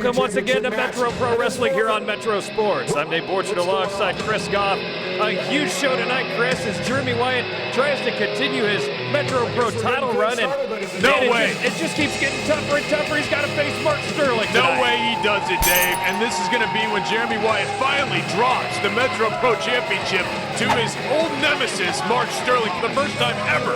Welcome once again to Metro Pro Wrestling here on Metro Sports. I'm Dave Borchardt alongside Chris Goff. A huge show tonight, Chris, as Jeremy Wyatt tries to continue his Metro Pro title run. And no way. It just keeps getting tougher and tougher. He's got to face Mark Sterling tonight. No way he does it, Dave. And this is going to be when Jeremy Wyatt finally drops the Metro Pro Championship to his old nemesis, Mark Sterling, for the first time ever.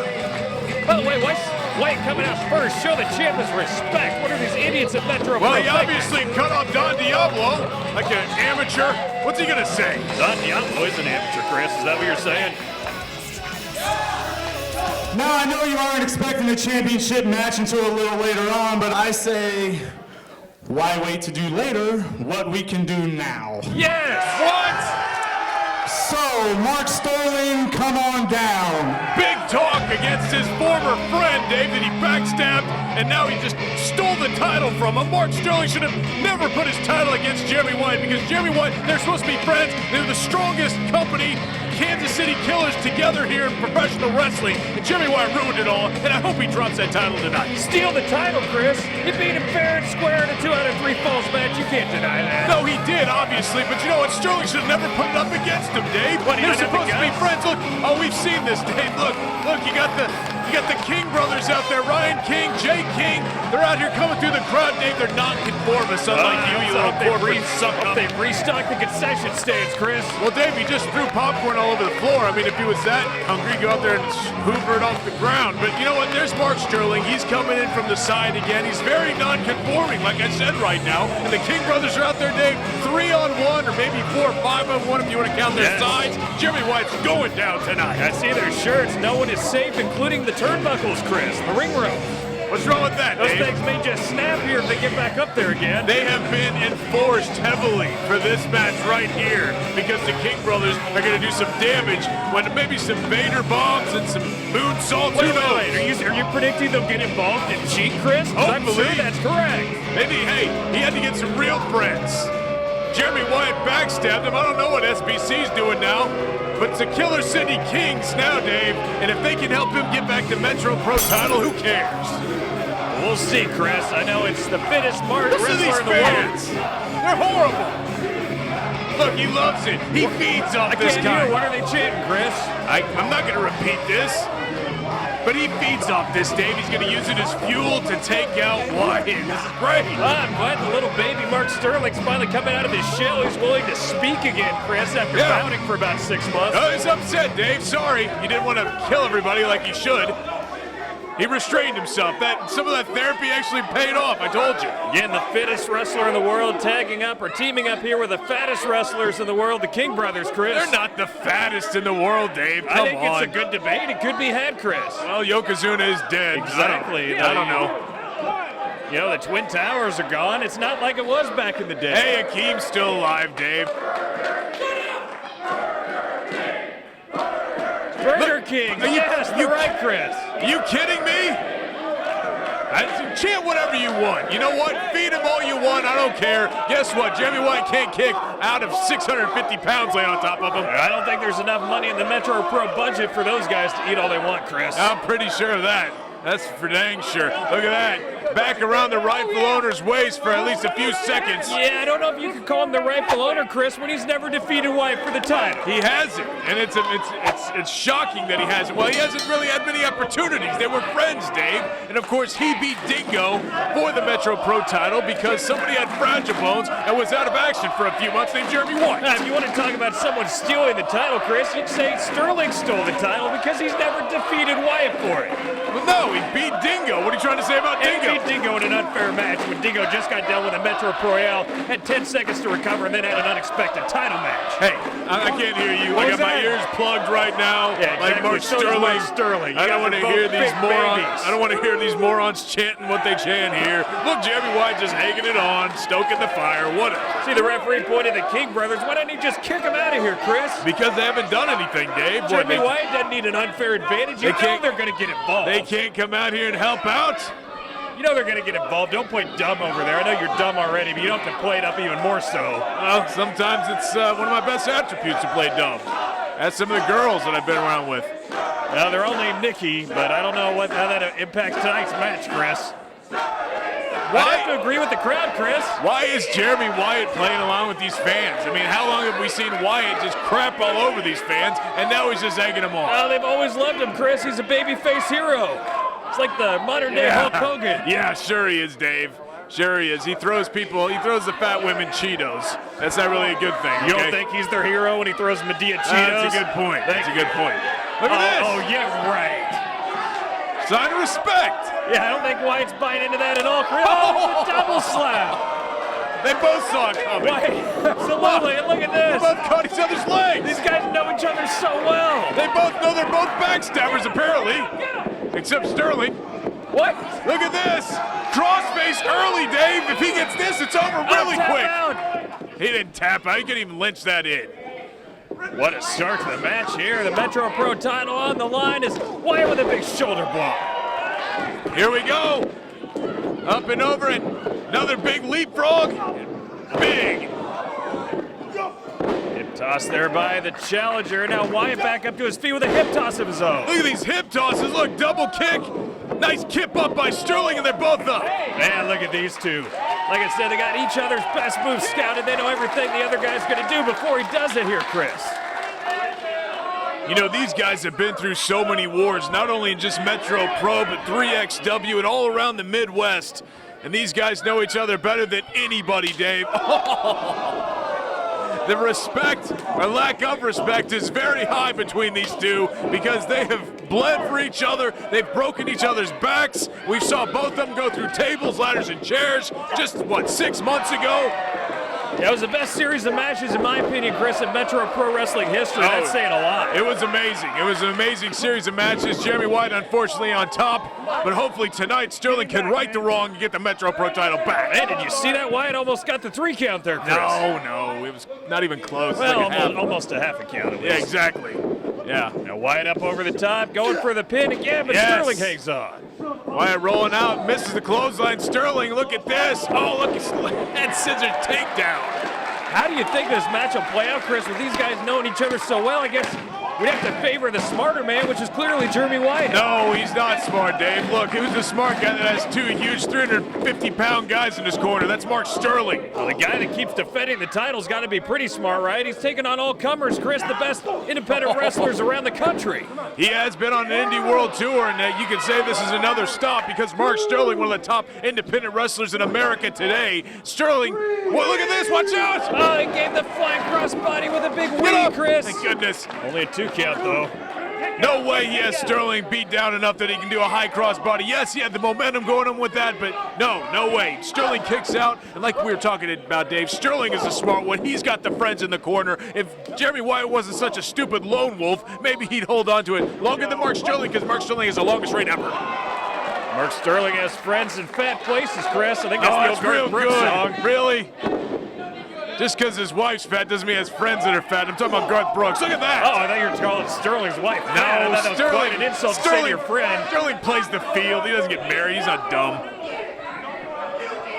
By the way, Wyatt coming out first. Show the champ his respect. What are these idiots at Metro Pro? Well, he obviously cut off Don Diablo like an amateur. What's he going to say? Don Diablo is an amateur, Chris. Is that what you're saying? Now, I know you aren't expecting a championship match until a little later on, but I say, why wait to do later what we can do now? Yes! What? So, Mark Sterling, come on down. Big talk against his former friend, Dave, that he backstabbed, and now he just stole the title from him. Mark Sterling should have never put his title against Jeremy Wyatt, because Jeremy Wyatt, they're supposed to be friends. They're the strongest company, Kansas City Killers, together here in professional wrestling, and Jeremy Wyatt ruined it all, and I hope he drops that title tonight. Steal the title, Chris. You beat him fair and square in a 2 out of 3 falls match. You can't deny that. No, he did, obviously, but you know what? Sterling should have never put it up against him, Dave. What, They're supposed to be friends. Look, oh, we've seen this, Dave. Look, you got the King brothers out there, Ryan King, Jay King. They're out here coming through the crowd, Dave. They're non-conformists, unlike you little corporate suck-up. They've restocked the concession stands, Chris. Well, Dave, he just threw popcorn all over the floor. I mean, if he was that hungry, go out there and hoover it off the ground. But you know what? There's Mark Sterling. He's coming in from the side again. He's very non-conforming, like I said right now. And the King brothers are out there, Dave, 3-on-1 or maybe 4 or 5-on-1 if you want to count their sides. Jeremy Wyatt's going down tonight. I see their shirts. No one is safe, including the turnbuckles, Chris. The ring rope. What's wrong with that, Those Dave? things may just snap here if they get back up there again. They have been enforced heavily for this match right here because the King brothers are going to do some damage when maybe some Vader bombs and some moonsaults. Who knows? Are you predicting they'll get involved and cheat, Chris? I'm sure that's correct. Maybe, hey, he had to get some real friends. Jeremy Wyatt backstabbed him. I don't know what SBC's doing now, but it's the Killer City Kings now, Dave. And if they can help him get back the Metro Pro title, who cares? We'll see, Chris. I know it's the fittest wrestler in the world. They're horrible. Look, he loves it. He feeds off this guy. I can't hear. What are they chanting, Chris? I'm not going to repeat this, but he feeds off this, Dave. He's going to use it as fuel to take out Wyatt. This is great. I'm glad the little baby Mark Sterling's finally coming out of his shell. He's willing to speak again, Chris, after bouting for about 6 months. Oh, he's upset, Dave. Sorry. He didn't want to kill everybody like he should. He restrained himself. Some of that therapy actually paid off, I told you. Again, the fittest wrestler in the world tagging up or teaming up here with the fattest wrestlers in the world, the King brothers, Chris. They're not the fattest in the world, Dave. Come on. I think it's a good debate. It could be had, Chris. Well, Yokozuna is dead. Exactly. I don't know. You know, the Twin Towers are gone. It's not like it was back in the day. Hey, Akeem's still alive, Dave. Burger King. Yes, you're right, Chris. Are you kidding me? Chant whatever you want. You know what? Feed him all you want. I don't care. Guess what? Jeremy Wyatt can't kick out of 650 pounds laying on top of him. I don't think there's enough money in the Metro Pro budget for those guys to eat all they want, Chris. I'm pretty sure of that. That's for dang sure. Look at that. Back around the rightful owner's waist for at least a few seconds. Yeah, I don't know if you could call him the rightful owner, Chris, when he's never defeated Wyatt for the title. He hasn't, and it's shocking that he hasn't. Well, he hasn't really had many opportunities. They were friends, Dave, and of course he beat Dingo for the Metro Pro title because somebody had fragile bones and was out of action for a few months named Jeremy Wyatt. If you want to talk about someone stealing the title, Chris, you'd say Sterling stole the title because he's never defeated Wyatt for it. Well, no, he beat Dingo. What are you trying to say about Dingo? He beat Dingo in an unfair match when Dingo just got done with a Metro Royale, had 10 seconds to recover, and then had an unexpected title match. Hey, I can't hear you. I got my ears plugged right now. Yeah, like Mark Sterling. I don't want to hear these morons. I don't want to hear these morons chanting what they chant here. Look, Jeremy Wyatt just egging it on, stoking the fire, whatever. See, the referee pointed the King brothers. Why didn't he just kick him out of here, Chris? Because they haven't done anything, Dave. Jeremy Wyatt doesn't need an unfair advantage. You know they're going to get involved. They can't come out here and help out. You know they're going to get involved. Don't play dumb over there. I know you're dumb already, but you don't have to play it up even more so. Well, sometimes it's one of my best attributes to play dumb. That's some of the girls that I've been around with. Well, they're only Nikki, but I don't know how that impacts tonight's match, Chris. I have to agree with the crowd, Chris. Why is Jeremy Wyatt playing along with these fans? I mean, how long have we seen Wyatt just crap all over these fans, and now he's just egging them on? Oh, they've always loved him, Chris. He's a babyface hero. It's like the modern-day Hulk Hogan. Yeah, sure he is, Dave. Sure he is. He throws the fat women Cheetos. That's not really a good thing. You don't think he's their hero when he throws Medea Cheetos? That's a good point. That's a good point. Look at this. Oh, yeah, right. Sign of respect. Yeah, I don't think Wyatt's buying into that at all, Chris. Oh, it's a double slap. They both saw it coming. Wyatt, absolutely, and look at this. They both caught each other's legs. These guys know each other so well. They both know they're both backstabbers, apparently. Except Sterling. What? Look at this. Crossface early, Dave. If he gets this, it's over really quick. He didn't tap out. He couldn't even lynch that in. What a start to the match here. The Metro Pro title on the line is Wyatt with a big shoulder blow. Here we go. Up and over it. Another big leapfrog. Big. Hip toss there by the challenger. Now Wyatt back up to his feet with a hip toss of his own. Look at these hip tosses. Look, double kick. Nice kip up by Sterling, and they're both up. Man, look at these two. Like I said, they got each other's best moves scouted. They know everything the other guy's going to do before he does it here, Chris. You know, these guys have been through so many wars, not only in just Metro Pro, but 3XW and all around the Midwest. And these guys know each other better than anybody, Dave. The respect, or lack of respect, is very high between these two because they have bled for each other. They've broken each other's backs. We saw both of them go through tables, ladders, and chairs just, 6 months ago? That was the best series of matches, in my opinion, Chris, in Metro Pro Wrestling history. That's saying a lot. It was amazing. It was an amazing series of matches. Jeremy Wyatt, unfortunately, on top. But hopefully tonight, Sterling can right the wrong and get the Metro Pro title back. Man, did you see that? Wyatt almost got the 3 count there, Chris. No. It was not even close. Well, like almost a half a count at least. Yeah, exactly. Yeah. Now Wyatt up over the top, going for the pin again, but Sterling hangs on. Wyatt rolling out, misses the clothesline. Sterling, look at this. Oh, look at head scissors takedown. How do you think this match will play out, Chris, with these guys knowing each other so well? I guess we'd have to favor the smarter man, which is clearly Jeremy Wyatt. No, he's not smart, Dave. Look, who's the smart guy that has 2 huge 350-pound guys in his corner? That's Mark Sterling. Well, the guy that keeps defending the title's got to be pretty smart, right? He's taking on all comers, Chris, the best independent wrestlers around the country. He has been on an indie world tour, and you can say this is another stop because Mark Sterling, one of the top independent wrestlers in America today. Sterling, well, look at this, watch out! Oh, he gave the flying crossbody with a big wing, Chris. Thank goodness. Only a 2 count, though. No way he has Sterling beat down enough that he can do a high crossbody. Yes, he had the momentum going on with that, but no way. Sterling kicks out, and like we were talking about, Dave, Sterling is a smart one. He's got the friends in the corner. If Jeremy Wyatt wasn't such a stupid lone wolf, maybe he'd hold on to it longer than Mark Sterling because Mark Sterling has the longest reign ever. Mark Sterling has friends in fat places, Chris. I think that's the old real Garth Brooks song. Really? Just because his wife's fat doesn't mean he has friends that are fat. I'm talking about Garth Brooks. Look at that. Oh, I thought you were calling Sterling's wife. No, I thought that was Sterling. quite an insult to say to your friend. Sterling plays the field. He doesn't get married. He's not dumb.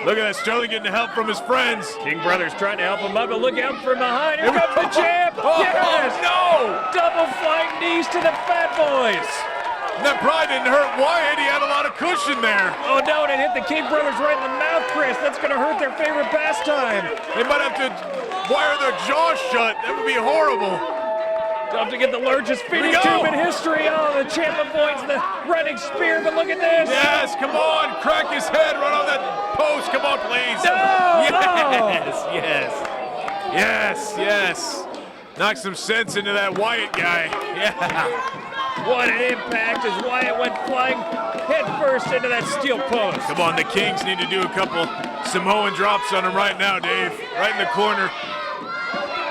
Look at that. Sterling getting help from his friends. King Brothers trying to help him up, but look out from behind. Here comes the champ. Yes! No! Double flying knees to the Fat Boys. That probably didn't hurt Wyatt. He had a lot of cushion there. Oh no, and it hit the King Brothers right in the mouth, Chris. That's going to hurt their favorite pastime. They might have to wire their jaws shut. That would be horrible. They'll have to get the largest feeding tube in history. Oh, the champ avoids the running spear, but look at this. Yes, come on. Crack his head. Run on that post. Come on, please. No! Yes. Knock some sense into that Wyatt guy. Yeah. What an impact as Wyatt went flying headfirst into that steel post. Come on, the Kings need to do a couple Samoan drops on him right now, Dave. Right in the corner.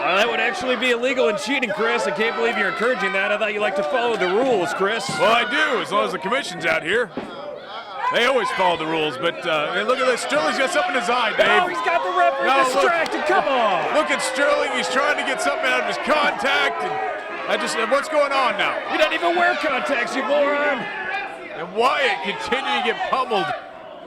That would actually be illegal and cheating, Chris. I can't believe you're encouraging that. I thought you liked to follow the rules, Chris. Well, I do, as long as the commission's out here. They always follow the ruals, but look at this. Sterling's got something in his eye, Dave. Oh, he's got the referee distracted. Come on. Look at Sterling. He's trying to get something out of his contact. What's going on now? You don't even wear contacts, you moron. And Wyatt continuing to get pummeled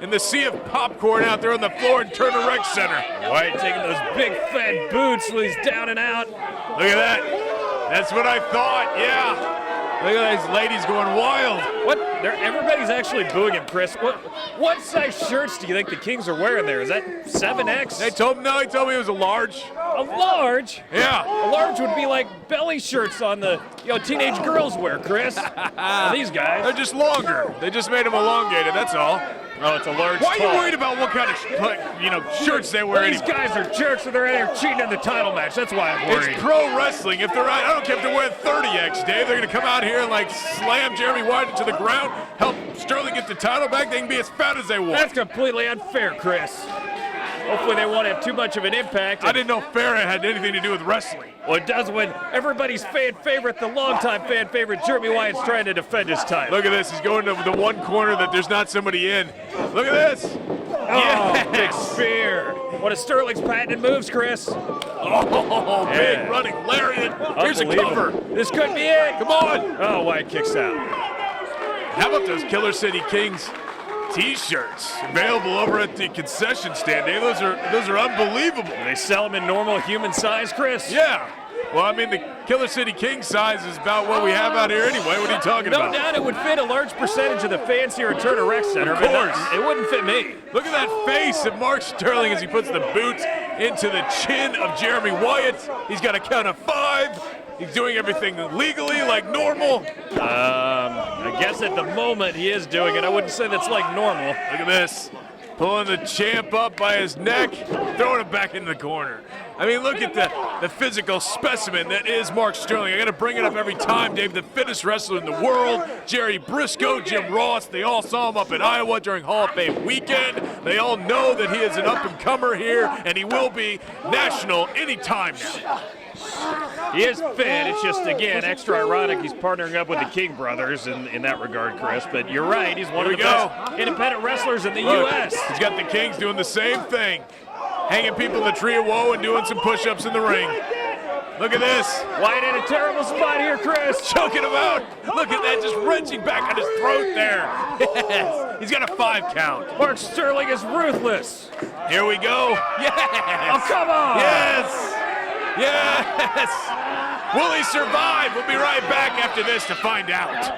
in the sea of popcorn out there on the floor in Turner Rec Center. Wyatt taking those big fat boots while he's down and out. Look at that. That's what I thought, yeah. Look at these ladies going wild. What? Everybody's actually booing him, Chris. What size shirts do you think the Kings are wearing there? Is that 7X? He told me it was a large. A large? Yeah. A large would be like belly shirts on the teenage girls wear, Chris. These guys. They're just longer. They just made them elongated, that's all. Oh, it's a large. Why are you worried about what kind of shirts they wear? These guys are jerks and they're out here cheating in the title match. That's why I'm worried. It's pro wrestling. If they're I don't care if they're wearing 30X, Dave. They're going to come out here and slam Jeremy Wyatt into the ground, help Sterling get the title back. They can be as fat as they want. That's completely unfair, Chris. Hopefully they won't have too much of an impact. I didn't know fair had anything to do with wrestling. Well, it does when everybody's fan favorite, the longtime fan favorite, Jeremy Wyatt's trying to defend his title. Look at this. He's going to the one corner that there's not somebody in. Look at this. Oh, big spear. One of Sterling's patented moves, Chris. Oh, big running lariat. Here's a cover. This could be it. Come on. Oh, Wyatt kicks out. How about those Killer City Kings T-shirts available over at the concession stand, Dave? Those are unbelievable. Do they sell them in normal human size, Chris? Yeah. Well, I mean, the Killer City King size is about what we have out here anyway. What are you talking about? No doubt it would fit a large percentage of the fans here at Turner Rec Center. Of course. But it wouldn't fit me. Look at that face of Mark Sterling as he puts the boot into the chin of Jeremy Wyatt. He's got a count of 5. He's doing everything legally, like normal. I guess at the moment he is doing it. I wouldn't say that's like normal. Look at this. Pulling the champ up by his neck, throwing him back in the corner. I mean, look at the physical specimen that is Mark Sterling. I got to bring it up every time, Dave. The fittest wrestler in the world. Jerry Briscoe, Jim Ross, they all saw him up in Iowa during Hall of Fame weekend. They all know that he is an up-and-comer here, and he will be national anytime now. He is fit. It's just, again, extra ironic he's partnering up with the King brothers in that regard, Chris. But you're right. He's one of the best independent wrestlers in the U.S. He's got the Kings doing the same thing. Hanging people in the tree of woe and doing some push-ups in the ring. Look at this. Wyatt in a terrible spot here, Chris. Choking him out. Look at that, just wrenching back on his throat there. Yes. He's got a 5 count. Mark Sterling is ruthless. Here we go. Yes. Oh, come on. Yes. Yes! Will he survive? We'll be right back after this to find out.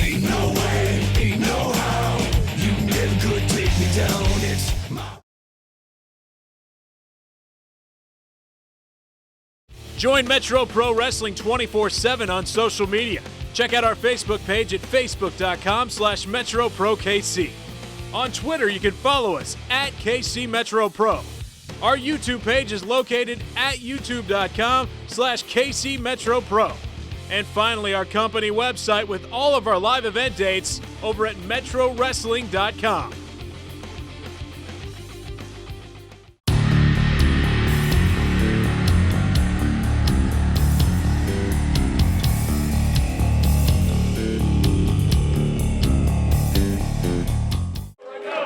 Ain't no way, ain't no how, you never could take me down. Join Metro Pro Wrestling 24/7 on social media. Check out our Facebook page at facebook.com/MetroProKC. On Twitter, you can follow us at KCMetroPro. Our YouTube page is located at youtube.com/KCMetroPro. And finally, our company website with all of our live event dates over at MetroWrestling.com.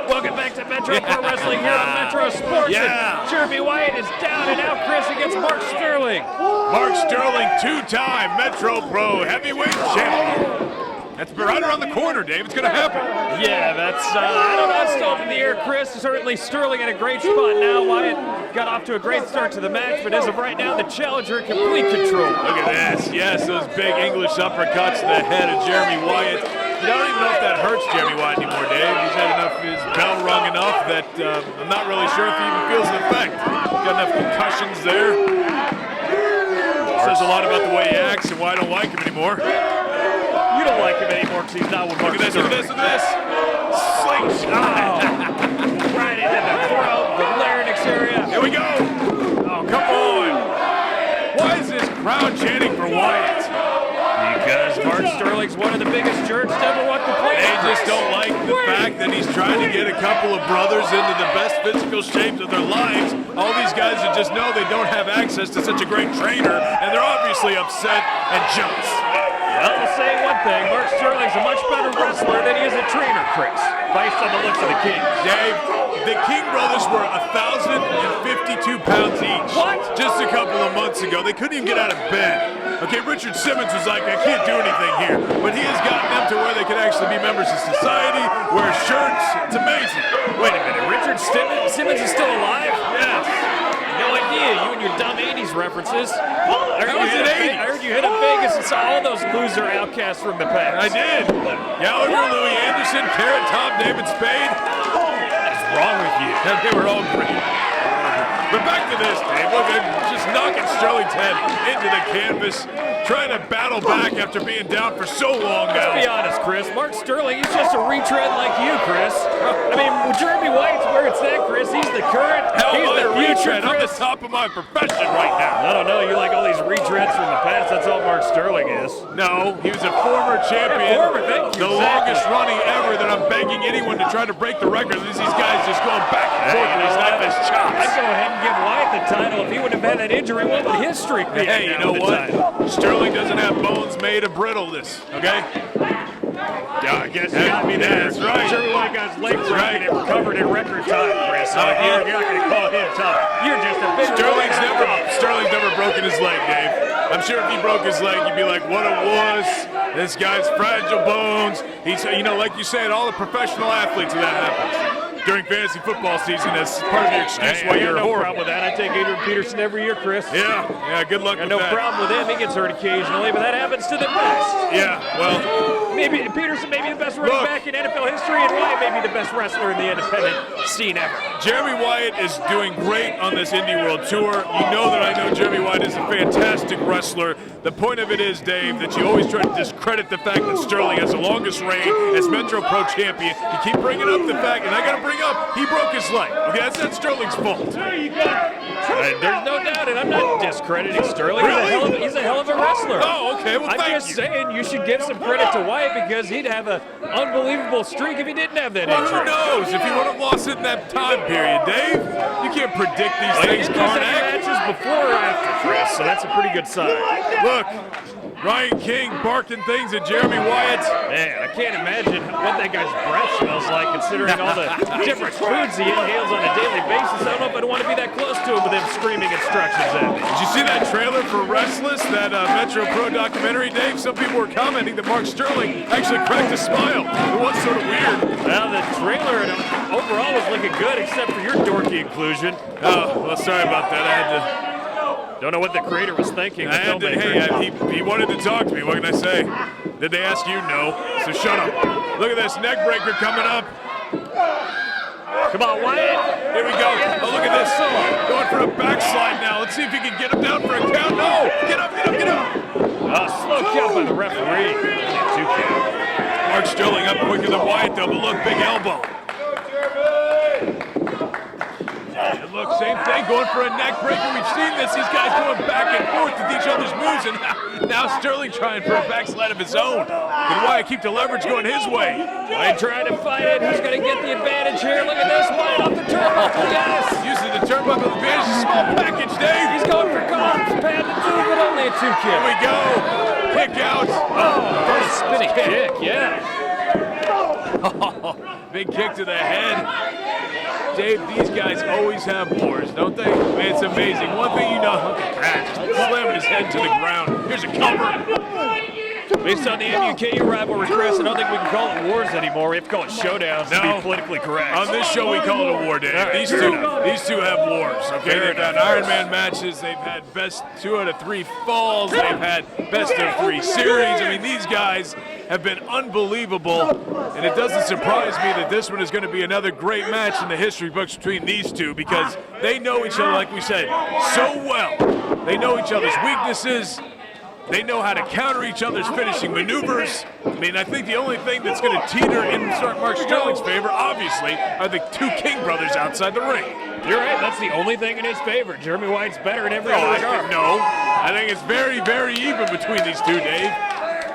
Welcome back to Metro Pro Wrestling here on Metro Sports. Yeah. And Jeremy Wyatt is down and out, Chris, against Mark Sterling. Mark Sterling, 2-time Metro Pro Heavyweight Champion. That's right around the corner, Dave. It's going to happen. Yeah, that's, I don't know, it's still up in the air, Chris. Certainly Sterling in a great spot now. Wyatt got off to a great start to the match, but as of right now, the challenger in complete control. Look at this. Yes, those big English uppercuts to the head of Jeremy Wyatt. I don't even know if that hurts Jeremy Wyatt anymore, Dave. He's had enough, his bell rung enough that I'm not really sure if he even feels the effect. Got enough concussions there. Says a lot about the way he acts and why I don't like him anymore. You don't like him anymore because he's not with Mark Look at this, look Sterling. at this, look at this. Slingshot. Right into the throat, the larynx area. Here we go. Oh, come on. Why is this crowd chanting for Wyatt? Because Mark Sterling's one of the biggest jerks to ever walk the planet. They just don't like the fact that he's trying to get a couple of brothers into the best physical shapes of their lives. All these guys that just know they don't have access to such a great trainer, and they're obviously upset and jealous. I'll say one thing. Mark Sterling's a much better wrestler than he is a trainer, Chris, based on the looks of the Kings. Dave, the King brothers were 1,052 pounds each. What? Just a couple of months ago. They couldn't even get out of bed. Okay, Richard Simmons was like, I can't do anything here. But he has gotten them to where they can actually be members of society, wear shirts. It's amazing. Wait a minute, Richard Simmons is still alive? Yes. No idea, you and your dumb 80s references. I That was in 80s. heard you hit up Vegas and saw all those loser outcasts from the past. I did. Gallagher, Louis Anderson, Carrot Top, David Spade. What's wrong with you? And they were all great. But back to this, Dave. Look, they're just knocking Sterling 10 into the canvas, trying to battle back after being down for so long now. Be honest, Chris. Mark Sterling, he's just a retread like you, Chris. I mean, Jeremy White's where it's at, Chris. He's the current. Hell, He's the future, retread. I'm the Chris. top of my profession right now. I don't know. You like all these retreads from the past. That's all Mark Sterling is. No, he was a former champion. Yeah, former, thank you, the exactly. longest running ever that I'm begging anyone to try to break the record. These guys just going back and forth with his knife his chops. I'd go ahead and give Wyatt the title if he would have had that injury. What would his streak be? Hey, you know what? Sterling doesn't have bones made of brittleness, okay? Yeah, I guess you got me there. That's right. Jeremy White got his leg broken right. and recovered in record time, Chris. So you're not going to call him tough. You're just a bit. Sterling's never broken his leg, Dave. I'm sure if he broke his leg, you'd be like, what a wuss. This guy's fragile bones. He's, you know, like you said, all the professional athletes, that happens during fantasy football season as part of your excuse why you're no horrible. problem with that. I take Adrian Peterson every year, Chris. Yeah, good luck Got with no that. problem with him. He gets hurt occasionally, but that happens to the best. Yeah, well, Maybe Peterson may be the best running back in NFL history, and Wyatt may be the best wrestler in the independent scene ever. Jeremy Wyatt is doing great on this Indie World Tour. You know that I know Jeremy Wyatt is a fantastic wrestler. The point of it is, Dave, that you always try to discredit the fact that Sterling has the longest reign as Metro Pro champion. You keep bringing up the fact, and I got to bring up, he broke his leg. Okay, that's not Sterling's fault. There's no doubt, and I'm not discrediting Sterling. Really? He's a hell of a wrestler. Oh, okay, well, I'm thank just you. saying you should give some credit to Wyatt because he'd have an unbelievable streak if he didn't have that Well, injury. who knows if he would have lost it in that time period, Dave? You can't predict these He things, didn't lose any Karnak. matches before or after, Chris, so that's a pretty good sign. Look, Ryan King barking things at Jeremy Wyatt. Man, I can't imagine what that guy's breath smells like considering all the different foods he inhales on a daily basis. I don't know if I'd want to be that close to him with him screaming instructions at me. Did you see that trailer for Restless, that Metro Pro documentary, Dave? Some people were commenting that Mark Sterling actually cracked a smile. It was sort of weird. Well, the trailer overall was looking good except for your dorky inclusion. Oh, well, sorry about that. I had to. Don't know what the creator was thinking. The Hey, filmmaker. he wanted to talk to me. What can I say? Did they ask you? No. So shut up. Look at this neck breaker coming up. Come on, Wyatt. Here we go. Oh, look at this. Going for a backslide now. Let's see if he can get him down for a count. No. Get up, get up, get up. Slow count by the referee. 2 count. Mark Sterling up quicker than Wyatt, though, but look, big elbow. And look, same thing, going for a neck breaker. We've seen this. These guys going back and forth with each other's moves, and now Sterling trying for a backslide of his own. Can Wyatt keep the leverage going his way? Wyatt trying to fight it. Who's going to get the advantage here? Look at this. Wyatt off the turnbuckle. Yes. Using the turnbuckle advantage, a small package, Dave. He's going for golf. Pad the 2, but only a 2 Here count. we go. Kick out. First spinning kick, yeah. Big kick to the head. Dave, these guys always have wars, don't they? Man, it's amazing. One thing you know, look at that, just slamming his head to the ground. Here's a cover. Based on the MUKU rivalry, Chris, I don't think we can call it wars anymore. We have to call it showdowns to No. be politically correct. On this show, we call it a war, Dave. These two have wars, okay? They've had Iron Man matches. They've had best 2 out of 3 falls. They've had best of 3 series. I mean, these guys have been unbelievable, and it doesn't surprise me that this one is going to be another great match in the history books between these two because they know each other, like we said, so well. They know each other's weaknesses. They know how to counter each other's finishing maneuvers. I mean, I think the only thing that's going to teeter in Mark Sterling's favor, obviously, are the 2 King brothers outside the ring. You're right. That's the only thing in his favor. Jeremy White's better in every other regard. I think it's very, very even between these two, Dave.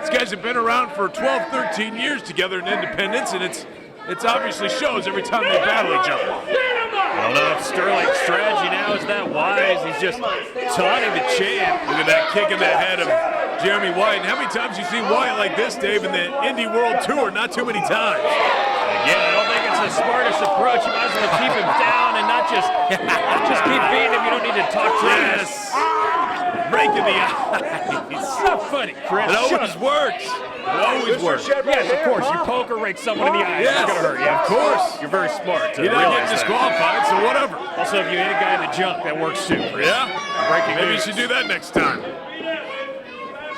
These guys have been around for 12, 13 years together in independence, and it's obviously shows every time they battle each other. I don't know if Sterling's strategy now is that wise. He's just taunting the champ. Look at that kick in the head of Jeremy Wyatt. And how many times you seen Wyatt like this, Dave, in the Indie World Tour? Not too many times. Again, I don't think it's the smartest approach. You might as well keep him down and not just keep beating him. You don't need to talk to him. Yes. Break in the eye. It's not funny, Chris. It always works. It always works. Yes, of course. You poke or rake someone in the eye. Yes, It's going to hurt you. of course. You're very smart to You're not realize getting that. disqualified, so whatever. Also, if you hit a guy in the junk, that works too, Chris. Yeah? Breaking Maybe you news. should do that next time.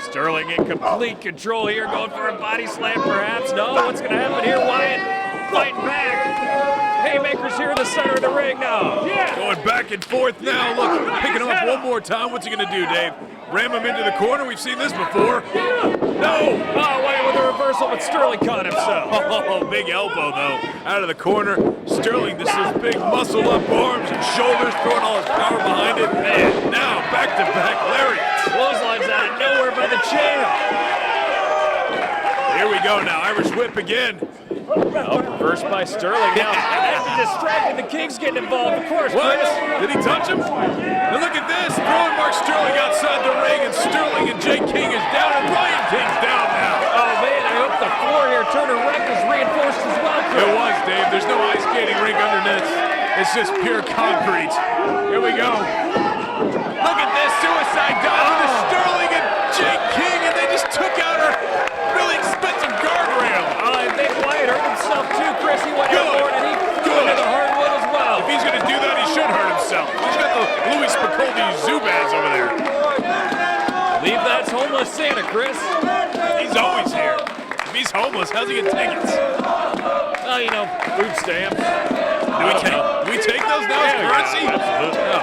Sterling in complete control here, going for a body slam perhaps. No, what's going to happen here? Wyatt fighting back. Haymakers here in the center of the ring now. Going back and forth now. Look, picking him up one more time. What's he going to do, Dave? Ram him into the corner? We've seen this before. No! Oh, Wyatt with a reversal, but Sterling caught himself. Oh, big elbow, though, out of the corner. Sterling, this is big muscle-up arms and shoulders, throwing all his power behind it. Man, now back-to-back lariats. Clotheslines out of nowhere by the champ. Here we go now. Irish whip again. Oh, reversed by Sterling now. That's distracted. The King's getting involved, of course, What? Chris. Did he touch him? Now look at this. Throwing Mark Sterling outside the ring, and Sterling and Jake King is down, and Ryan King's down now. Oh, man, I hope the floor here, Turner Rec, is reinforced as well, Chris. It was, Dave. There's no ice skating rink underneath. It's just pure concrete. Here we go. Look at this suicide dive with Sterling and Jake King, and they just took out our really expensive guardrail. I think Wyatt hurt himself too, Chris. He went Good. overboard and he Good. into the hardwood as well. If he's going to do that, he should hurt himself. He's got the Louis Spicoli Zubaz over there. Believe that's homeless Santa, Chris. He's always here. If he's homeless, how's he get tickets? Oh, you know, food stamps. Do we take those now as currency? Absolutely. No.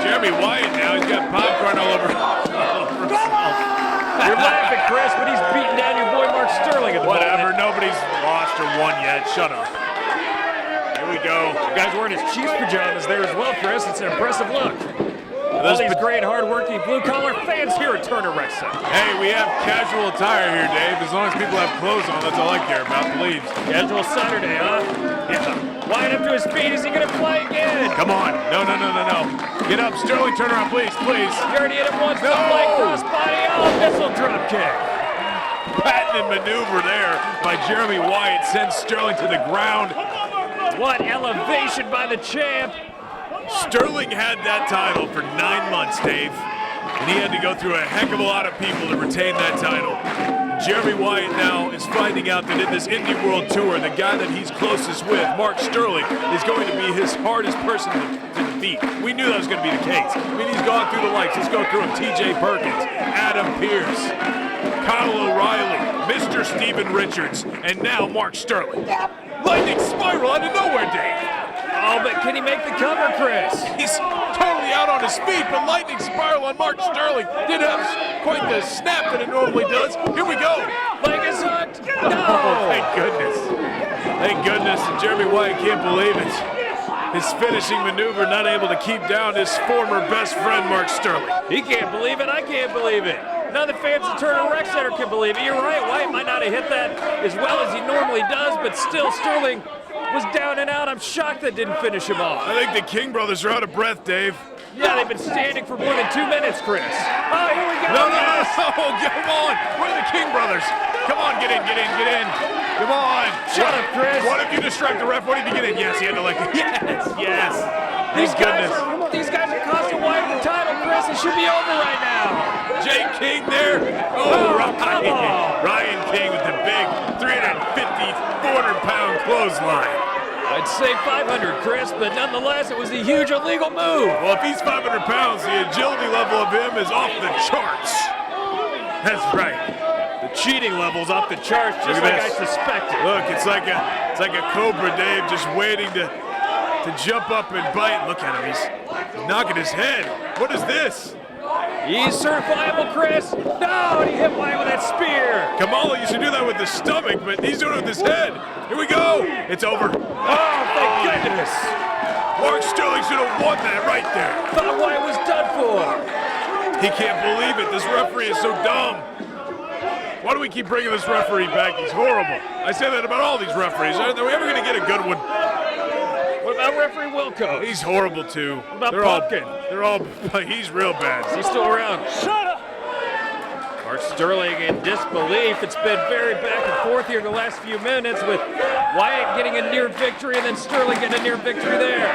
Jeremy Wyatt now, he's got popcorn all over himself. You're laughing, Chris, but he's beating down your boy Mark Sterling at the Whatever, moment. nobody's lost or won yet. Shut up. Here we go. The guy's wearing his Chiefs pajamas there as well, Chris. It's an impressive look. All these great, hard-working, blue-collar fans here at Turner Rec Center. Hey, we have casual attire here, Dave. As long as people have clothes on, that's all I care about, please. Casual Saturday, huh? Yeah. Wyatt up to his feet. Is he going to fly again? Come on. No. Get up. Sterling, turn around, please. You already hit him once. No. The flank crossbody. Oh, missile drop kick. Patented maneuver there by Jeremy Wyatt sends Sterling to the ground. What elevation by the champ. Sterling had that title for 9 months, Dave, and he had to go through a heck of a lot of people to retain that title. Jeremy Wyatt now is finding out that in this Indie World Tour, the guy that he's closest with, Mark Sterling, is going to be his hardest person to defeat. We knew that was going to be the case. I mean, he's gone through the likes. Let's go through them. T.J. Perkins, Adam Pearce, Kyle O'Reilly, Mr. Steven Richards, and now Mark Sterling. Lightning spiral out of nowhere, Dave. Oh, but can he make the cover, Chris? He's totally out on his feet, but lightning spiral on Mark Sterling did have quite the snap that it normally does. Here we go. Leg is hooked. Oh, No. thank goodness. Thank goodness. And Jeremy Wyatt can't believe it. His finishing maneuver not able to keep down his former best friend, Mark Sterling. He can't believe it. I can't believe it. None of the fans at Turner Rec Center can believe it. You're right. Wyatt might not have hit that as well as he normally does, but still, Sterling was down and out. I'm shocked that didn't finish him off. I think the King brothers are out of breath, Dave. Yeah, they've been standing for more than 2 minutes, Chris. Oh, here we go. No, Yes. come on. Where are the King brothers? Come on, get in. Come on. Shut up, Chris. What if you distract the ref? What if you get in? Yes, he had to Yes. These Thank goodness. These guys are costing Wyatt the title, Chris. It should be over right now. Jake King there. Oh, come on. Ryan King with the big 350, 400-pound clothesline. I'd say 500, Chris, but nonetheless, it was a huge illegal move. Well, if he's 500 pounds, the agility level of him is off the charts. That's right. The cheating level's off the charts, just Look like at I this. suspected. Look, it's like a cobra, Dave, just waiting to jump up and bite. Look at him, he's knocking his head. What is this? He's certifiable, Chris. No, and he hit Wyatt with that spear. Kamala used to do that with the stomach, but he's doing it with his head. Here we go. It's over. Oh, thank goodness. Mark Sterling should have won that right there. Thought Wyatt was done for. He can't believe it. This referee is so dumb. Why do we keep bringing this referee back? He's horrible. I say that about all these referees. Are we ever going to get a good one? What about referee Wilco? He's horrible too. What about Pumpkin? He's real bad. He's still around. Oh, Mark Sterling in disbelief. It's been very back and forth here in the last few minutes with Wyatt getting a near victory and then Sterling getting a near victory there.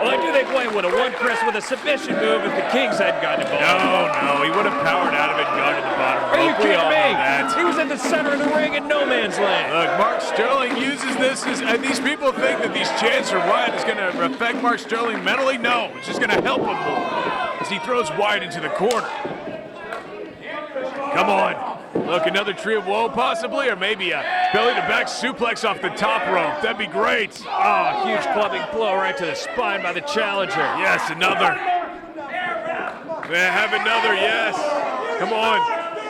Well, I do think Wyatt would have won, Chris, with a submission move if the Kings hadn't gotten involved. No, he would have powered out of it and gone to the bottom rope. Are you We kidding all me? know that. He was in the center of the ring in no man's land. Look, Mark Sterling uses this and these people think that these chants for Wyatt is going to affect Mark Sterling mentally. No, it's just going to help him more as he throws Wyatt into the corner. Come on. Look, another tree of woe possibly, or maybe a belly-to-back suplex off the top rope. That'd be great. Oh, huge clubbing blow right to the spine by the challenger. Yes, another. Have another, yes. Come on,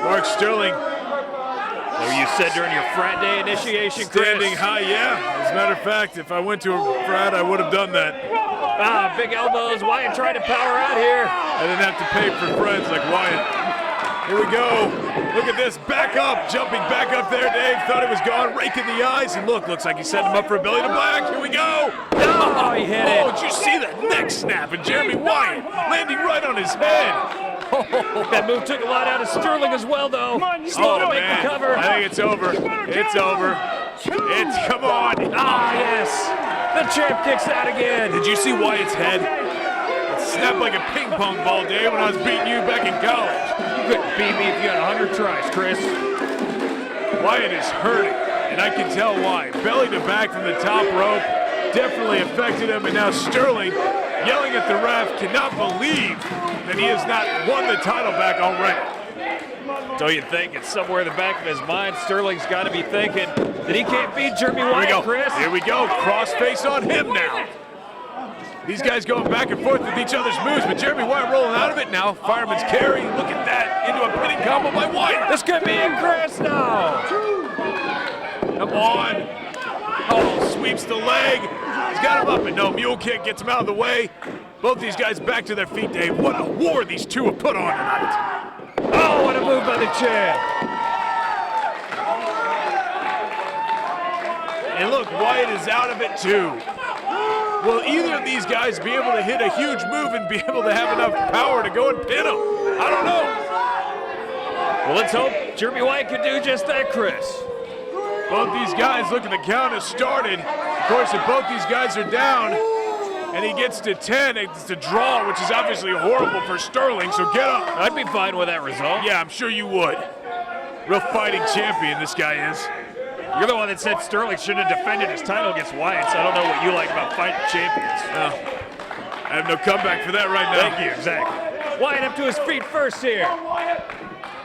Mark Sterling. What you said during your frat day initiation, Standing Chris? high, yeah. As a matter of fact, if I went to a frat, I would have done that. Ah, big elbows. Wyatt trying to power out here. I didn't have to pay for friends like Wyatt. Here we go. Look at this. Back up. Jumping back up there, Dave. Thought it was gone. Raking the eyes. And look, looks like he set him up for a belly to black. Here we go. Oh, he hit it. Oh, did you see that neck snap? And Jeremy Wyatt landing right on his head. That move took a lot out of Sterling as well, though. Slow to make the cover. I think it's over. It's over. Come on. Ah, yes. The champ kicks out again. Did you see Wyatt's head? It snapped like a ping pong ball, Dave, when I was beating you back in college. You couldn't beat me if you had 100 tries, Chris. Wyatt is hurting, and I can tell why. Belly to back from the top rope definitely affected him, and now Sterling, yelling at the ref, cannot believe that he has not won the title back already. Don't you think it's somewhere in the back of his mind? Sterling's got to be thinking that he can't beat Jeremy Wyatt, Chris. Here we go. Cross face on him now. These guys going back and forth with each other's moves, but Jeremy Wyatt rolling out of it now. Fireman's carry. Look at that. Into a pinning combo by Wyatt. This could be in, Chris. No. Come on. Oh, sweeps the leg. He's got him up, and no, mule kick gets him out of the way. Both these guys back to their feet, Dave. What a war these two have put on tonight. Oh, what a move by the champ. And look, Wyatt is out of it too. Will either of these guys be able to hit a huge move and be able to have enough power to go and pin him? I don't know. Well, let's hope Jeremy Wyatt can do just that, Chris. Both these guys, look at the count has started. Of course, if both these guys are down and he gets to 10, it's a draw, which is obviously horrible for Sterling, so get up. I'd be fine with that result. Yeah, I'm sure you would. Real fighting champion this guy is. You're the one that said Sterling shouldn't have defended his title against Wyatt, so I don't know what you like about fighting champions. I have no comeback for that right now. Thank you, exactly. Wyatt up to his feet first here.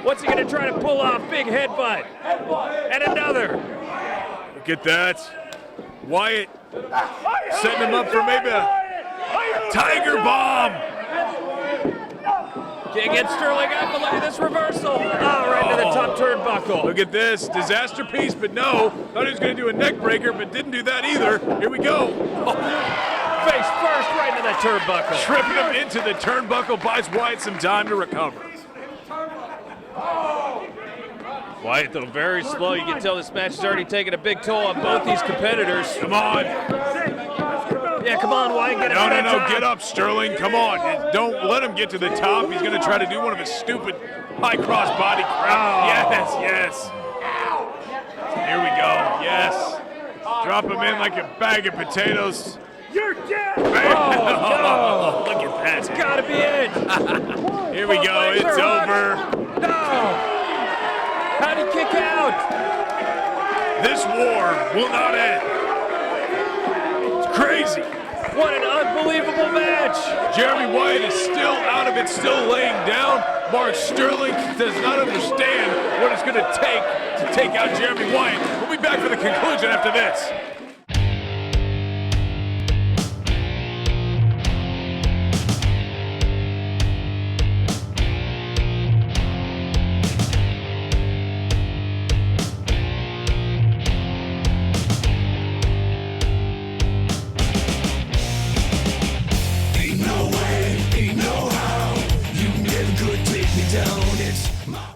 What's he going to try to pull off? Big headbutt. And another. Look at that. Wyatt setting him up for maybe a tiger bomb. Can't get Sterling up, but look at this reversal. Oh, right to the top turnbuckle. Look at this. Disaster piece, but no. Thought he was going to do a neck breaker, but didn't do that either. Here we go. Face first, right into that turnbuckle. Tripping him into the turnbuckle, buys Wyatt some time to recover. Wyatt, though, very slow. You can tell this match has already taken a big toll on both these competitors. Come on. Yeah, come on, Wyatt, get up. No, get up, Sterling. Come on. Don't let him get to the top. He's going to try to do one of his stupid high cross body crap. Yes. Here we go. Yes. Drop him in like a bag of potatoes. You're dead! Oh, no. Look at that. It's got to be it. Here we go. It's over. No. How'd he kick out? This war will not end. It's crazy. What an unbelievable match. Jeremy Wyatt is still out of it, still laying down. Mark Sterling does not understand what it's going to take out Jeremy Wyatt. We'll be back for the conclusion after this. Ain't no way, ain't no how. You never could take me down. It's my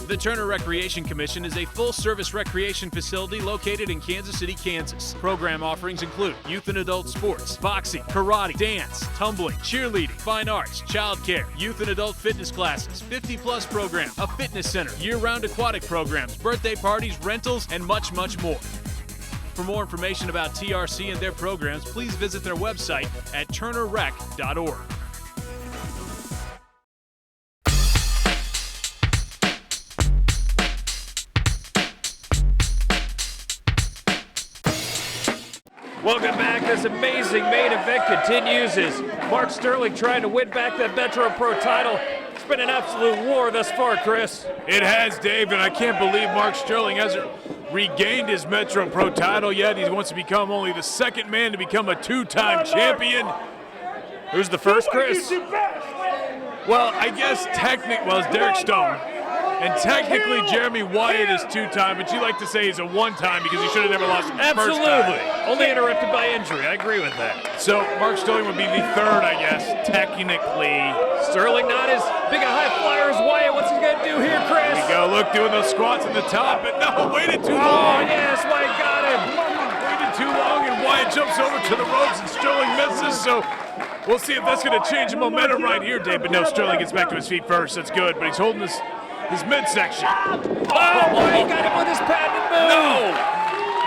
The Turner Recreation Commission is a full-service recreation facility located in Kansas City, Kansas. Program offerings include youth and adult sports, boxing, karate, dance, tumbling, cheerleading, fine arts, childcare, youth and adult fitness classes, 50-plus program, a fitness center, year-round aquatic programs, birthday parties, rentals, and much, much more. For more information about TRC and their programs, please visit their website at turnerrec.org. Welcome back. This amazing main event continues as Mark Sterling trying to win back that Metro Pro title. It's been an absolute war thus far, Chris. It has, Dave, and I can't believe Mark Sterling hasn't regained his Metro Pro title yet. He wants to become only the second man to become a two-time champion. Who's the first, Chris? Well, I guess it's Derek Stone. And technically, Jeremy Wyatt is two-time, but you like to say he's a one-time because he should have never lost the first time. Absolutely. Only interrupted by injury. I agree with that. So Mark Sterling would be the third, I guess, technically. Sterling not as big a high flyer as Wyatt. What's he going to do here, Chris? There you go. Look, doing those squats in the top, but no, waited too Oh, long. yes, Wyatt got him. Waited too long, and Wyatt jumps over to the ropes, and Sterling misses, so we'll see if that's going to change the momentum right here, Dave. But no, Sterling gets back to his feet first. That's good, but he's holding his midsection. Oh, Wyatt got him with his patented move. No!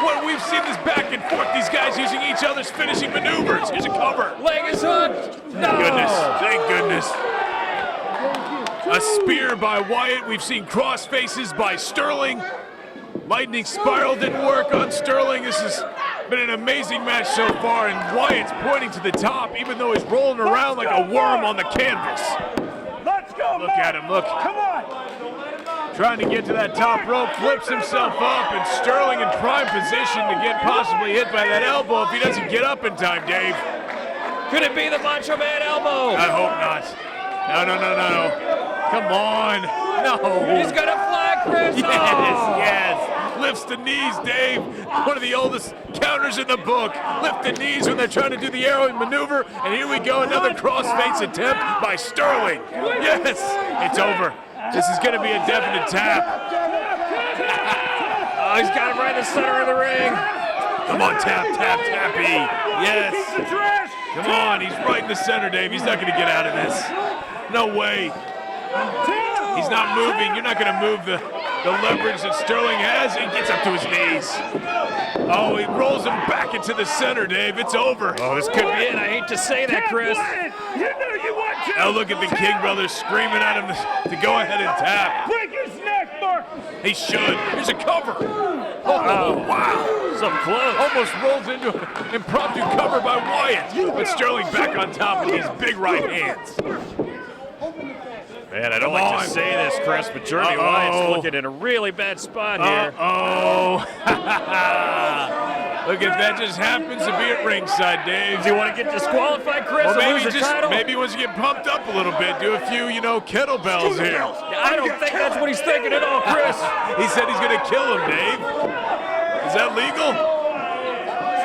What we've seen this back and forth, these guys using each other's finishing maneuvers. Here's a cover. Leg is hooked. No. Thank goodness. A spear by Wyatt. We've seen cross faces by Sterling. Lightning spiral didn't work on Sterling. This has been an amazing match so far, and Wyatt's pointing to the top, even though he's rolling around like a worm on the canvas. Let's go, Look at him, look. Come on. Trying to get to that top rope, flips himself up, and Sterling in prime position to get possibly hit by that elbow if he doesn't get up in time, Dave. Could it be the Macho Man elbow? I hope not. No. Come on. No. He's going to fly, Chris. Yes. Lifts the knees, Dave. One of the oldest counters in the book. Lift the knees when they're trying to do the arrow maneuver. And here we go, another cross-face attempt by Sterling. Yes, it's over. This is going to be a definite tap. Oh, he's got him right in the center of the ring. Come on, tappy. Yes. Come on, he's right in the center, Dave. He's not going to get out of this. No way. He's not moving. You're not going to move the leverage that Sterling has. He gets up to his knees. Oh, he rolls him back into the center, Dave. It's over. Oh, this could be it. I hate to say that, Chris. You knew you want to. Now look at the King brothers screaming at him to go ahead and tap. Break his neck, Mark. He should. Here's a cover. Oh, wow. So close. Almost rolls into an impromptu cover by Wyatt. But Sterling back on top with these big right hands. Man, I don't like to say this, Chris, but Jeremy Wyatt's looking in a really bad spot here. Look, if that just happens to be at ringside, Dave. Does he want to get disqualified, Chris, Or and lose the title? maybe he wants to get pumped up a little bit, do a few, kettlebells here. I don't think that's what he's thinking at all, Chris. He said he's going to kill him, Dave. Is that legal?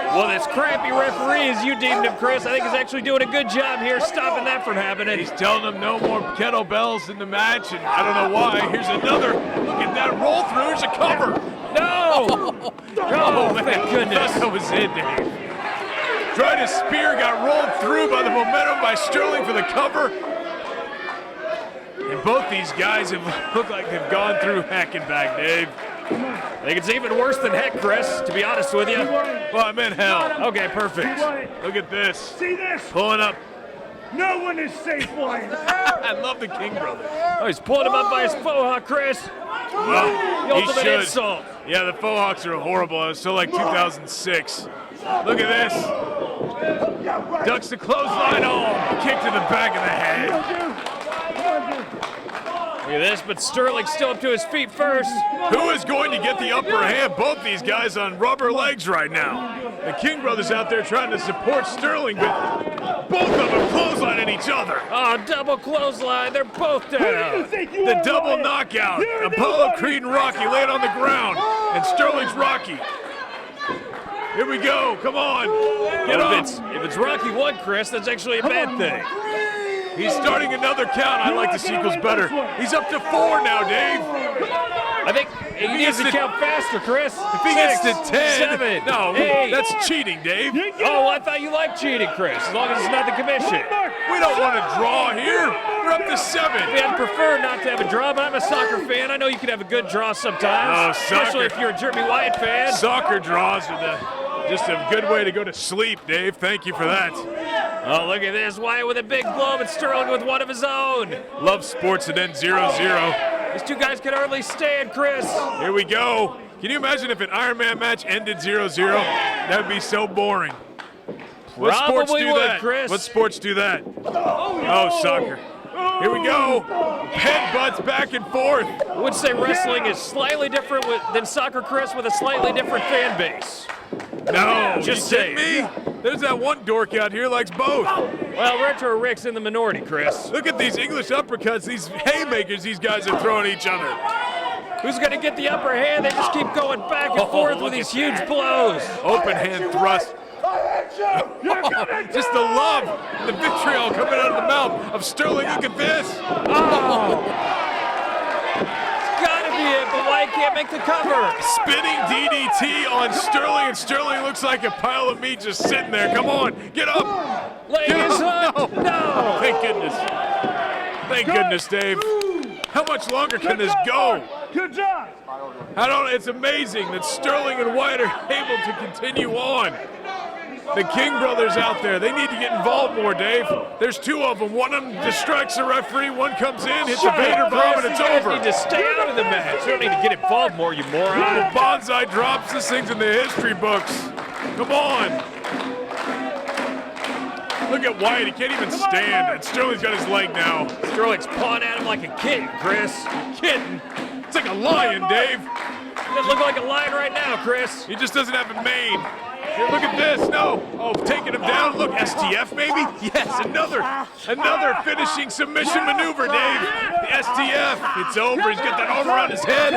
Well, this crappy referee, as you deemed him, Chris, I think is actually doing a good job here stopping that from happening. He's telling him no more kettlebells in the match, and I don't know why. Here's another. Look at that roll through. Here's a cover. No! Oh, thank goodness. That was it, Dave. Tried a spear, got rolled through by the momentum by Sterling for the cover. And both these guys have looked like they've gone through heck and back, Dave. I think it's even worse than heck, Chris, to be honest with you. Well, I meant hell. Okay, perfect. Look at this. See this? Pulling up. No one is safe, Wyatt. I love the King brothers. Oh, he's pulling him up by his faux hawk, Chris. Well, The he ultimate should. insult. Yeah, the faux hawks are horrible. It was so like 2006. Look at this. Ducks the clothesline. Oh, kick to the back of the head. Look at this, but Sterling's still up to his feet first. Who is going to get the upper hand? Both these guys on rubber legs right now. The King brothers out there trying to support Sterling, but both of them clotheslining each other. Oh, double clothesline. They're both down. The double knockout. Apollo, Creed, and Rocky lay it on the ground, and Sterling's Rocky. Here we go. Come on. Get Well, up. if it's Rocky 1, Chris, that's actually a bad thing. He's starting another count. I like the sequels better. He's up to 4 now, Dave. I think he needs to count faster, Chris. If he gets to 10, 7, no, 8. that's cheating, Dave. Oh, I thought you liked cheating, Chris, as long as it's not the commission. We don't want to draw here. We're up to 7. I'd prefer not to have a draw, but I'm a soccer fan. I know you can have a good draw sometimes, Oh, especially if you're a Jeremy Wyatt fan. Soccer draws are just a good way to go to sleep, Dave. Thank you for that. Oh, look at this. Wyatt with a big blow, but Sterling with one of his own. Love sports that end 0-0. These two guys can hardly stand, Chris. Here we go. Can you imagine if an Iron Man match ended 0-0? That would be so boring. What sports Probably do would, that? Chris. What sports do that? Oh, soccer. Here we go. Headbutts back and forth. I would say wrestling is slightly different than soccer, Chris, with a slightly different fan base. No, Just you kidding saying. me? There's that one dork out here likes both. Well, Retro Rick's in the minority, Chris. Look at these English uppercuts, these haymakers these guys are throwing at each other. Who's going to get the upper hand? They just keep going back and forth with look these at huge that. blows. Open hand thrust. Just the love, the vitriol coming out of the mouth of Sterling. Look at this. Gotta be it, but Wyatt can't make the cover. Spinning DDT on Sterling, and Sterling looks like a pile of meat just sitting there. Come on, get up. Leg Get is up. hooked. No. Thank goodness. Thank goodness, Dave. How much longer can this go? Good job. It's amazing that Sterling and Wyatt are able to continue on. The King brothers out there, they need to get involved more, Dave. There's 2 of them. One of them distracts the referee, one comes in, hits a Vader bomb, and it's You guys over. need to stay out of the match. You don't need to get involved more, you moron. Oh, Bonsai drops. This thing's in the history books. Come on. Look at Wyatt. He can't even stand. And Sterling's got his leg now. Sterling's pawing at him like a kitten, Chris. Kitten. It's like a lion, Dave. Doesn't look like a lion right now, Chris. He just doesn't have a mane. Here, look at this. No. Oh, taking him down. Look, STF maybe? Yes, another finishing submission maneuver, Dave. The STF. It's over. He's got that arm around his head.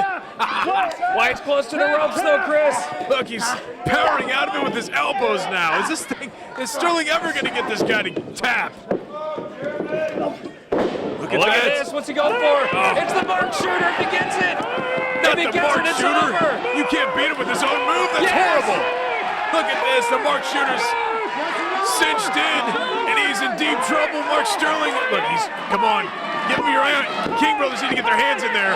Wyatt's close to the ropes, though, Chris. Look, he's powering out of it with his elbows now. Is Sterling ever going to get this guy to tap? Look Look at that. this. What's he going for? Oh. It's the mark shooter if he gets it. Not If he the gets mark it, it's shooter. over. You can't beat him with his own move. That's Yes. horrible. Look at this. The mark shooter's cinched in, and he's in deep trouble. Mark Sterling. Look, come on. Give him your hand. King brothers need to get their hands in there.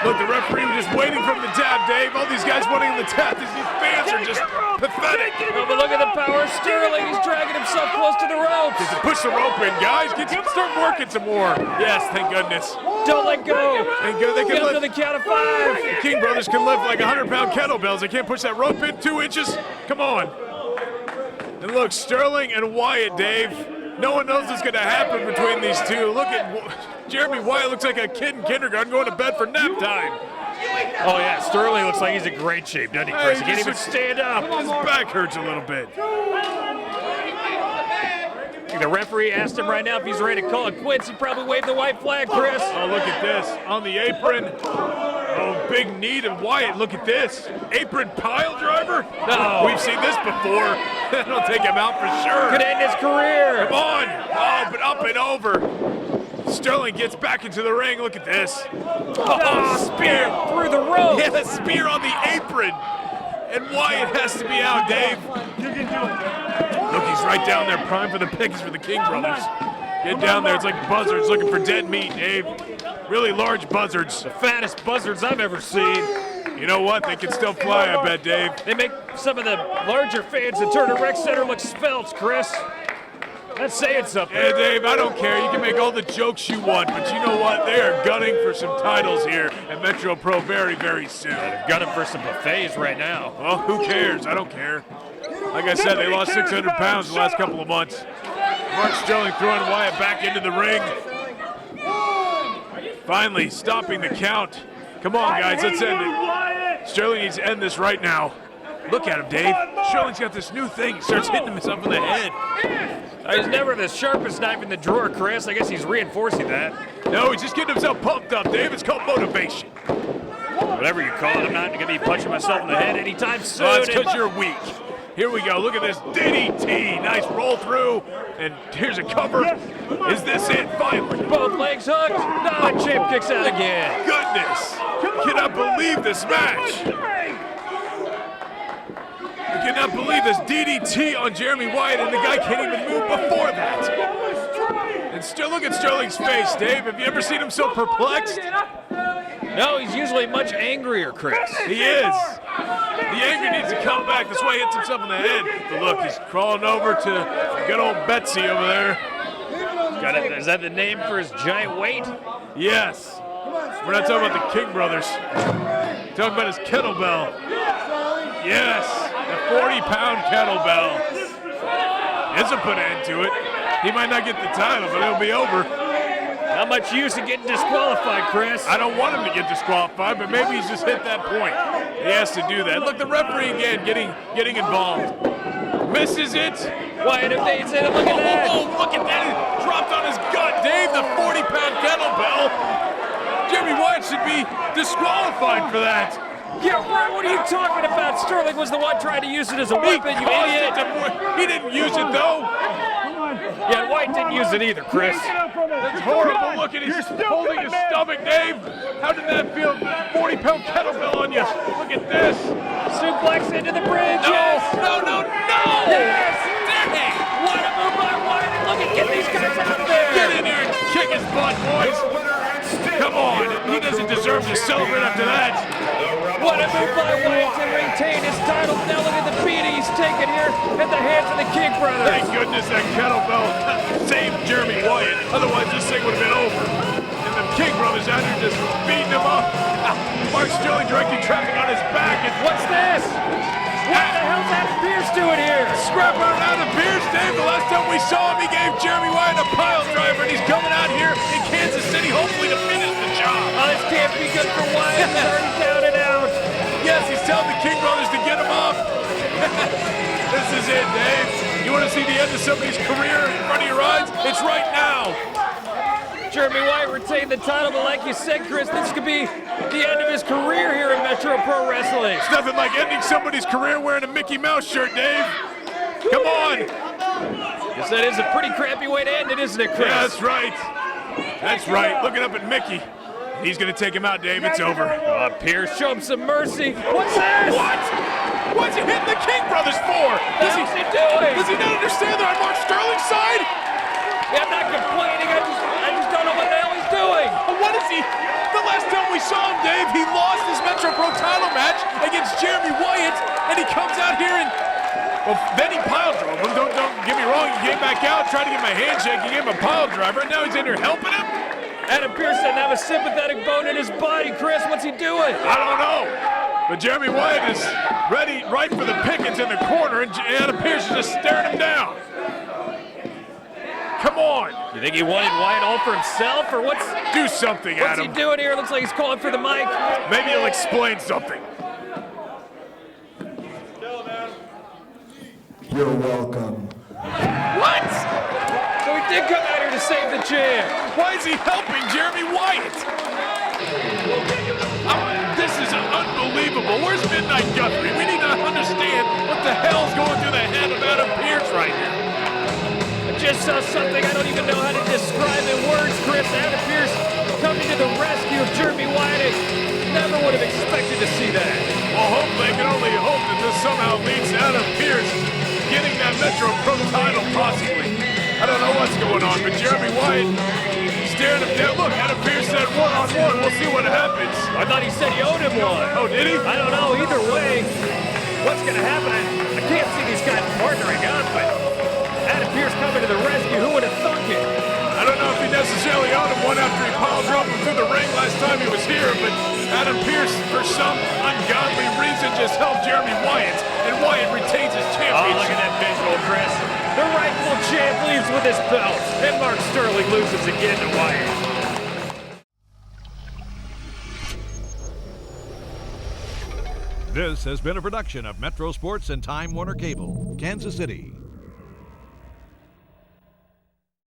Look, the referee was just waiting for him to tap, Dave. All these guys wanting him to tap. These fans are just pathetic. Oh, but look at the power of Sterling. He's dragging himself close to the ropes. Push the rope in, guys. Start working some more. Yes, thank goodness. Don't let go. Thank God they Get can up to lift. the count of 5. The King brothers can lift like 100-pound kettlebells. They can't push that rope in 2 inches. Come on. And look, Sterling and Wyatt, Dave. No one knows what's going to happen between these two. Look at Jeremy Wyatt. Looks like a kid in kindergarten going to bed for nap time. Oh, yeah. Sterling looks like he's in great shape, doesn't he, Chris? He can't even stand up. His back hurts a little bit. I think the referee asked him right now if he's ready to call it quits. He'd probably wave the white flag, Chris. Oh, look at this. On the apron. Oh, big knee to Wyatt. Look at this. Apron pile driver? No. We've seen this before. That'll take him out for sure. Could end his career. Come on. Oh, but up and over. Sterling gets back into the ring. Look at this. Oh, spear through the rope. Yeah, a spear on the apron. And Wyatt has to be out, Dave. Look, he's right down there, prime for the pickings for the King brothers. Get down there. It's like buzzards looking for dead meat, Dave. Really large buzzards. The fattest buzzards I've ever seen. You know what? They can still fly, I bet, Dave. They make some of the larger fans at Turner Rec Center look svelte, Chris. That's saying something. Hey, Dave, I don't care. You can make all the jokes you want, but you know what? They are gunning for some titles here at Metro Pro very, very soon. They're gunning for some buffets right now. Well, who cares? I don't care. Like I said, they lost 600 pounds the last couple of months. Mark Sterling throwing Wyatt back into the ring. Finally, stopping the count. Come on, guys, let's end it. Sterling needs to end this right now. Look at him, Dave. Sterling's got this new thing. He starts hitting himself in the head. He's never the sharpest knife in the drawer, Chris. I guess he's reinforcing that. No, he's just getting himself pumped up, Dave. It's called motivation. Whatever you call it, I'm not going to be punching myself in the head anytime soon. Well, that's because you're weak. Here we go. Look at this DDT. Nice roll through. And here's a cover. Is this it? Finally. Both legs hooked. No, and Champ kicks out again. Goodness. Cannot believe this match. I cannot believe this DDT on Jeremy Wyatt, and the guy can't even move before that. And still look at Sterling's face, Dave. Have you ever seen him so perplexed? No, he's usually much angrier, Chris. He is. The anger needs to come back. That's why he hits himself in the head. But look, he's crawling over to good old Betsy over there. Is that the name for his giant weight? Yes. We're not talking about the King brothers. We're talking about his kettlebell. Yes, the 40-pound kettlebell. This will put an end to it. He might not get the title, but it'll be over. Not much use in getting disqualified, Chris. I don't want him to get disqualified, but maybe he's just hit that point. He has to do that. Look, the referee again getting involved. Misses it. Wyatt evades it. Look at that. Oh, look at that. He dropped on his gut, Dave, the 40-pound kettlebell. Jeremy Wyatt should be disqualified for that. Yeah, right. What are you talking about? Sterling was the one trying to use it as a weapon, you idiot. He didn't use it, though. Yeah, Wyatt didn't use it either, Chris. That's horrible looking. He's holding his stomach, Dave. How did that feel? 40-pound kettlebell on you. Look at this. Suplex into the bridge. No, Yes. no. Yes. Dang. What a move by Wyatt. Look at get these guys out there. Get in here and kick his butt, boys. Come on. He doesn't deserve to celebrate after that. What a move by Wyatt to retain his title. Now look at the beating he's taking here at the hands of the King brothers. Thank goodness that kettlebell saved Jeremy Wyatt. Otherwise, this thing would have been over. And the King brothers out here just beating him up. Mark Sterling directing traffic on his back. And What's this? What the hell's Adam Pearce doing here? scrap out Adam Pearce, Dave. The last time we saw him, he gave Jeremy Wyatt a pile driver, and he's coming out here in Kansas City, hopefully to finish the job. Oh, this can't be good for Wyatt. He's already down and out. Yes, he's telling the King brothers to get him off. This is it, Dave. You want to see the end of somebody's career in front of your eyes? It's right now. Jeremy Wyatt retained the title, but like you said, Chris, this could be the end of his career here in Metro Pro Wrestling. It's nothing like ending somebody's career wearing a Mickey Mouse shirt, Dave. Come on. Yes, that is a pretty crappy way to end it, isn't it, Chris? Yeah, that's right. That's right. Looking up at Mickey. He's going to take him out, Dave. It's over. Oh, Pearce, show him some mercy. What's this? What? What's he hitting the King brothers for? What's he doing? Does he not understand they're on Mark Sterling's side? Yeah, I'm not complaining. I just don't know what the hell he's doing. What is he? The last time we saw him, Dave, he lost his Metro Pro title match against Jeremy Wyatt, and he comes out here and, well, then he pile drove him. Don't get me wrong. He came back out, tried to give him a handshake. He gave him a pile driver, and now he's in here helping him? Adam Pearce doesn't have a sympathetic bone in his body. Chris, what's he doing? I don't know. But Jeremy Wyatt is ready, right for the pickings in the corner, and Adam Pearce is just staring him down. Come on. You think he wanted Wyatt all for himself, or what's Do something, he Adam. doing here? Looks like he's calling for the mic. Maybe he'll explain something. You're welcome. What? So he did come out here to save the champ. Why is he helping Jeremy Wyatt? This is unbelievable. Where's Midnight Guthrie? We need to understand what the hell's going through the head of Adam Pearce right here. I just saw something I don't even know how to describe in words, Chris. Adam Pearce coming to the rescue of Jeremy Wyatt. Never would have expected to see that. Well, hopefully, I can only hope that this somehow leads to Adam Pearce getting that Metro Pro title, possibly. I don't know what's going on, but Jeremy Wyatt staring him down. Look, Adam Pearce said one-on-one. We'll see what happens. I thought he said he owed him one. Oh, did he? I don't know. Either way, what's going to happen? I can't see these guys partnering up, but Adam Pearce coming to the rescue. Who would have thunk it? I don't know if he necessarily owed him one after he pile drove him through the ring last time he was here, but Adam Pearce, for some ungodly reason, just helped Jeremy Wyatt, and Wyatt retains his Oh, championship. look at that visual, Chris. The rightful champ leaves with his belt, and Mark Sterling loses again to Wyatt. This has been a production of Metro Sports and Time Warner Cable, Kansas City.